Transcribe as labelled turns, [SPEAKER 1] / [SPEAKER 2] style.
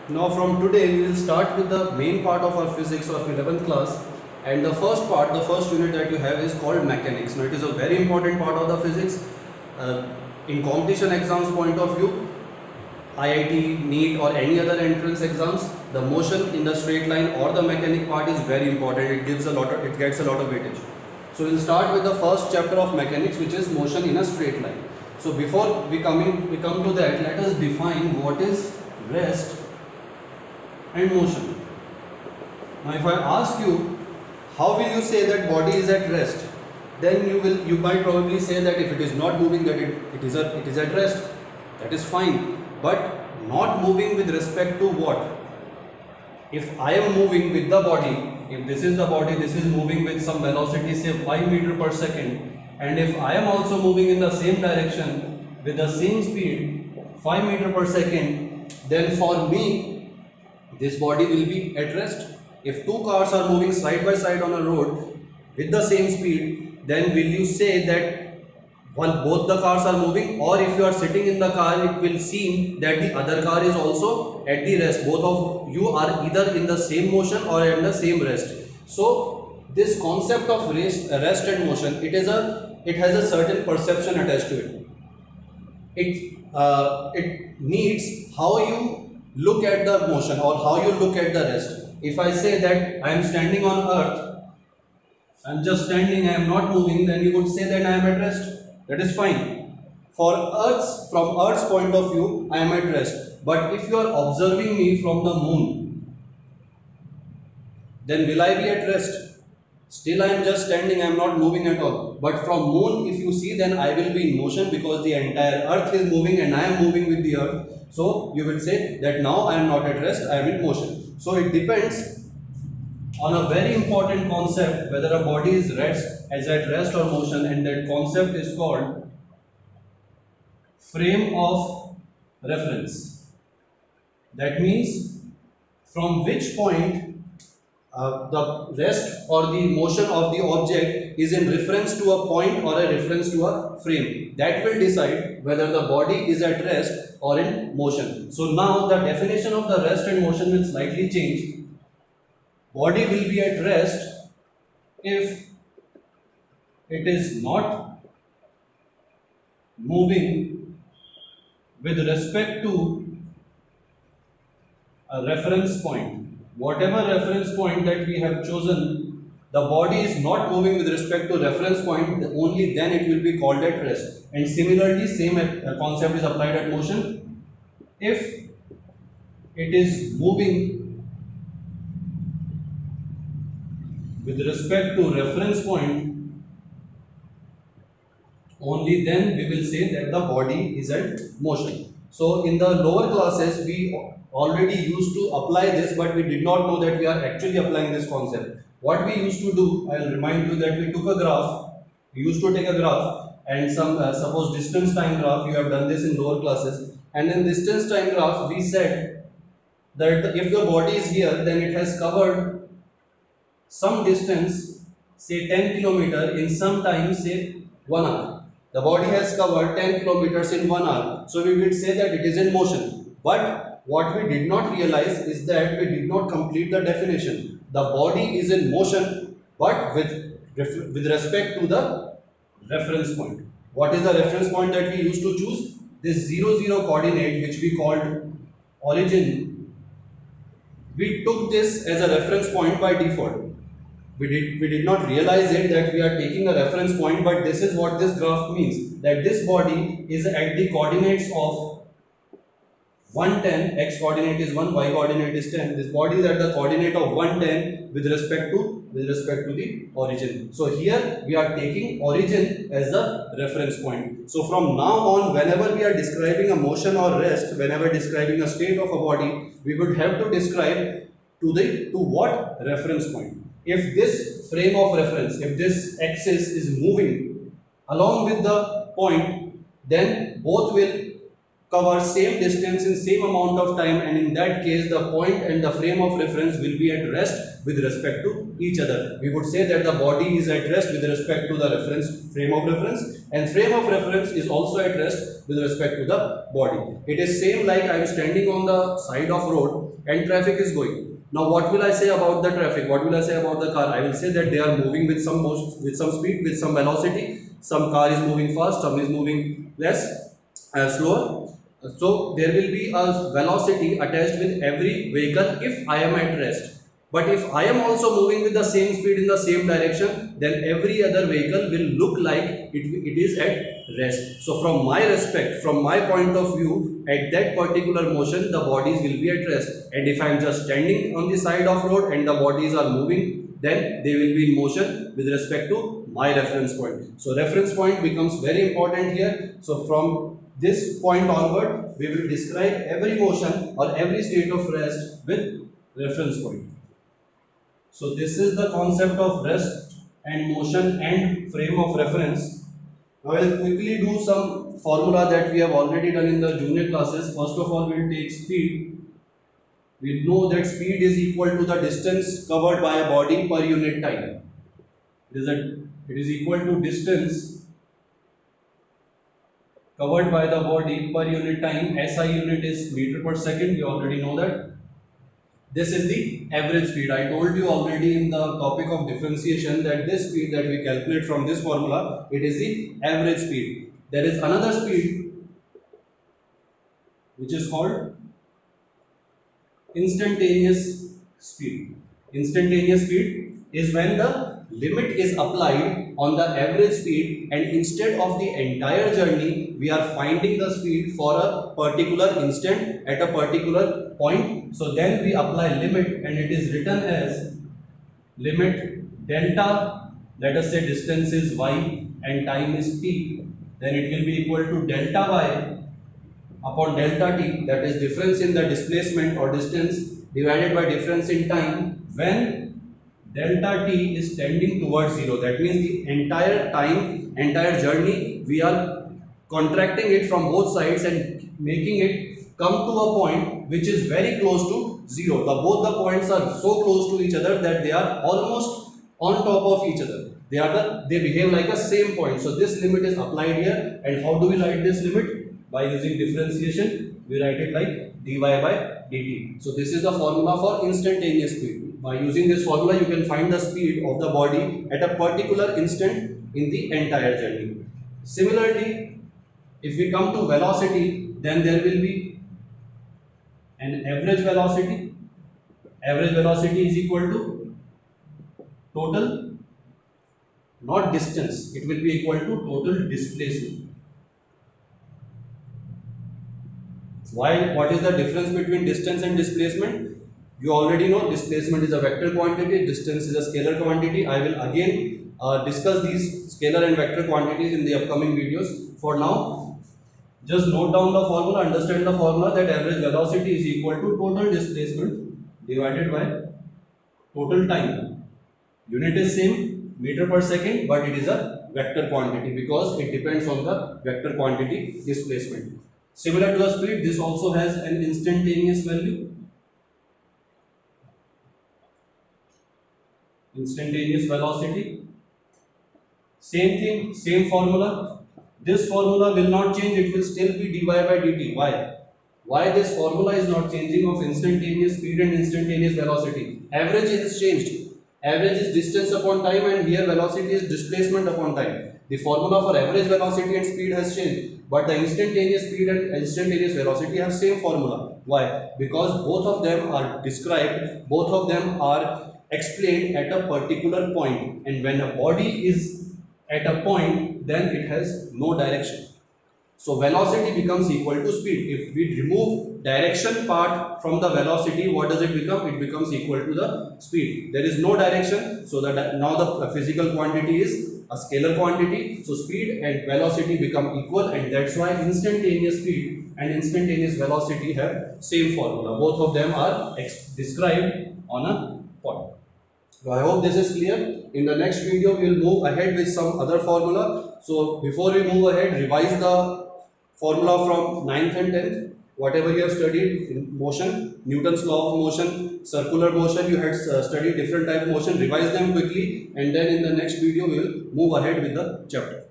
[SPEAKER 1] Now from today we will start with the main part of our physics of 11th class, and the first part, the first unit that you have is called mechanics. Now it is a very important part of the physics. Uh, in competition exams point of view, IIT, NEET or any other entrance exams, the motion in the straight line or the mechanic part is very important. It gets a lot of weightage. So we'll start with the first chapter of mechanics, which is motion in a straight line. So before we come to that, let us define what is rest and motion. Now if I ask you, how will you say that body is at rest? Then you might probably say that if it is not moving, that it is at rest. That is fine. But not moving with respect to what? If I am moving with the body, if this is the body, this is moving with some velocity, say 5 meter per second, and if I am also moving in the same direction with the same speed, 5 meter per second, then for me this body will be at rest. If two cars are moving side by side on a road with the same speed, then will you say that while both the cars are moving, or if you are sitting in the car, it will seem that the other car is also at the rest. Both of you are either in the same motion or in the same rest. So this concept of rest and motion, it has a certain perception attached to it. It needs how you look at the motion or how you look at the rest. If I say that I am standing on earth, I am just standing, I am not moving, then you would say that I am at rest. That is fine. From Earth's point of view, I am at rest. But if you are observing me from the moon, then will I be at rest? Still I am just standing, I am not moving at all. But from moon, if you see, then I will be in motion because the entire earth is moving and I am moving with the earth. So you will say that now I am not at rest, I am in motion. So it depends on a very important concept whether a body is at rest or motion, and that concept is called frame of reference. That means from which point the rest or the motion of the object is in reference to a point or a reference to a frame. That will decide whether the body is at rest or in motion. So now the definition of the rest and motion will slightly change. Body will be at rest if it is not moving with respect to a reference point. Whatever reference point that we have chosen, the body is not moving with respect to reference point, only then it will be called at rest. And similarly, same concept is applied at motion. If it is moving with respect to reference point, only then we will say that the body is at motion. So in the lower classes we already used to apply this, but we did not know that we are actually applying this concept. What we used to do, I will remind you that we took a graph. We used to take a graph and some suppose distance time graph. You have done this in lower classes, and in distance time graph we said that if your body is here, then it has covered some distance, say 10 kilometer in some time, say 1 hour. The body has covered 10 kilometers in 1 hour. So we will say that it is in motion. But what we did not realize is that we did not complete the definition. The body is in motion, but with respect to the reference point. What is the reference point that we used to choose? This 0, 0 coordinate, which we called origin. We took this as a reference point by default. We did not realize it that we are taking a reference point, but this is what this graph means, that this body is at the coordinates of 110, x coordinate is 1, y coordinate is 10. This body is at the coordinate of 110 with respect to the origin. So here we are taking origin as the reference point. So from now on, whenever we are describing a motion or rest, whenever describing a state of a body, we would have to describe to what reference point. If this frame of reference, if this axis is moving along with the point, then both will cover same distance in same amount of time, and in that case the point and the frame of reference will be at rest with respect to each other. We would say that the body is at rest with respect to the reference frame of reference, and frame of reference is also at rest with respect to the body. It is same like I am standing on the side of road and traffic is going. Now what will I say about the traffic? What will I say about the car? I will say that they are moving with some speed, with some velocity. Some car is moving fast, some is moving less, slower. So there will be a velocity attached with every vehicle if I am at rest. But if I am also moving with the same speed in the same direction, then every other vehicle will look like it is at rest. So from my respect, from my point of view, at that particular motion, the bodies will be at rest. And if I am just standing on the side of road and the bodies are moving, then they will be in motion with respect to my reference point. So reference point becomes very important here. So from this point onward, we will describe every motion or every state of rest with reference point. So this is the concept of rest and motion and frame of reference. Now I will quickly do some formula that we have already done in the junior classes. First of all, we will take speed. We know that speed is equal to the distance covered by a body per unit time. It is equal to distance covered by the body per unit time. SI unit is meter per second. You already know that. This is the average speed. I told you already in the topic of differentiation that this speed that we calculate from this formula, it is the average speed. There is another speed which is called instantaneous speed. Instantaneous speed is when the limit is applied on the average speed, and instead of the entire journey, we are finding the speed for a particular instant at a particular point. So then we apply limit, and it is written as limit delta, let us say distance is y and time is t, then it will be equal to delta y upon delta t, that is difference in the displacement or distance divided by difference in time when delta t is tending towards 0. That means the entire time, entire journey, we are contracting it from both sides and making it come to a point which is very close to 0. Both the points are so close to each other that they are almost on top of each other. They behave like a same point. So this limit is applied here. And how do we write this limit? By using differentiation, we write it like dy by dt. So this is the formula for instantaneous speed. By using this formula, you can find the speed of the body at a particular instant in the entire journey. Similarly, if we come to velocity, then there will be an average velocity. Average velocity is equal to total, not distance, it will be equal to total displacement. Why? What is the difference between distance and displacement? You already know displacement is a vector quantity, distance is a scalar quantity. I will again discuss these scalar and vector quantities in the upcoming videos. For now, just note down the formula, understand the formula that average velocity is equal to total displacement divided by total time. Unit is same, meter per second, but it is a vector quantity because it depends on the vector quantity displacement. Similar to the speed, this also has an instantaneous value. Instantaneous velocity. Same thing, same formula. This formula will not change, it will still be dy by dt. Why? Why this formula is not changing of instantaneous speed and instantaneous velocity? Average is changed. Average is distance upon time, and here velocity is displacement upon time. The formula for average velocity and speed has changed, but the instantaneous speed and instantaneous velocity have same formula. Why? Because both of them are described, both of them are explained at a particular point, and when a body is at a point, then it has no direction. So velocity becomes equal to speed. If we remove direction part from the velocity, what does it become? It becomes equal to the speed. There is no direction, so that now the physical quantity is a scalar quantity. So speed and velocity become equal, and that's why instantaneous speed and instantaneous velocity have same formula. Both of them are described on a point. So I hope this is clear. In the next video, we will move ahead with some other formula. So before we move ahead, revise the formula from 9th and 10th, whatever you have studied in motion, Newton's law of motion, circular motion, you had studied different type of motion, revise them quickly, and then in the next video we will move ahead with the chapter.